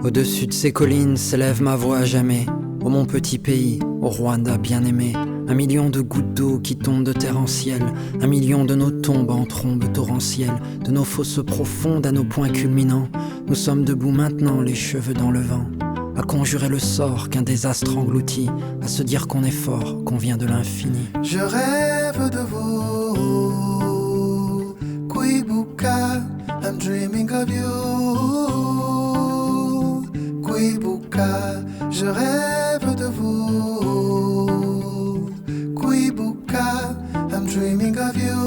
Au-dessus de ces collines s'élève ma voix à jamais. Ô mon petit pays, au Rwanda bien-aimé. 1 million de gouttes d'eau qui tombent de terre en ciel. 1 million de nos tombes en trombes torrentielles. De nos fosses profondes à nos points culminants. Nous sommes debout maintenant, les cheveux dans le vent. À conjurer le sort qu'un désastre engloutit. À se dire qu'on est fort, qu'on vient de l'infini. Je rêve de vous, Kwibuka, I'm dreaming of you. Kwibuka, je rêve de vous, Kwibuka, I'm dreaming of you.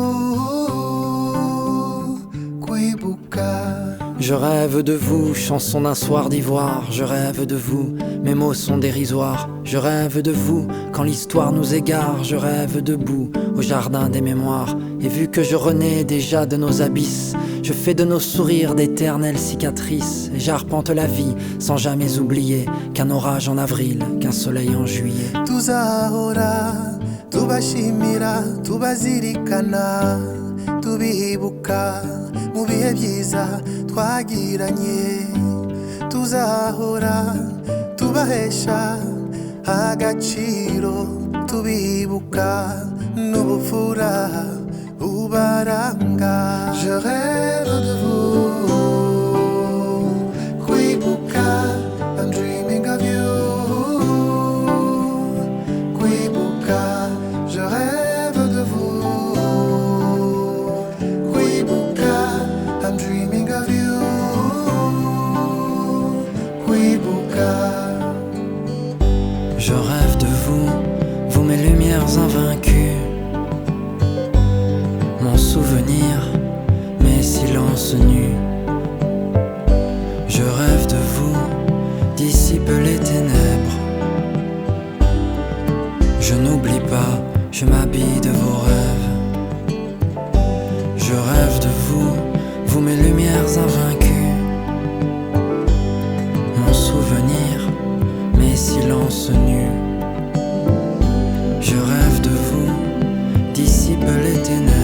Kwibuka. Je rêve de vous, chanson d'un soir d'ivoire. Je rêve de vous, mes mots sont dérisoires. Je rêve de vous, quand l'histoire nous égare. Je rêve debout, au jardin des mémoires. Et vu que je renais déjà de nos abysses, je fais de nos sourires d'éternelles cicatrices. Et j'arpente la vie, sans jamais oublier qu'un orage en avril, qu'un soleil en juillet. Tuzahora, tubashimira, tubazirikana, tubibuka mu bihe byiza twagiranye. Tuzahora tubahesha agaciro, tubibuka n'ubupfura bubaranga. Je rêve de vous, Kwibuka, I'm dreaming of you. Kwibuka, je rêve de vous, Kwibuka, I'm dreaming of you. Kwibuka. Je rêve de vous, vous mes lumières invaincues. Mon souvenir, mes silences nus. Je rêve de vous, dissipe les ténèbres. Je n'oublie pas, je m'habille de vos rêves. Je rêve de vous, vous mes lumières invaincues. Mon souvenir, mes silences nus. Je rêve de vous, dissipe les ténèbres.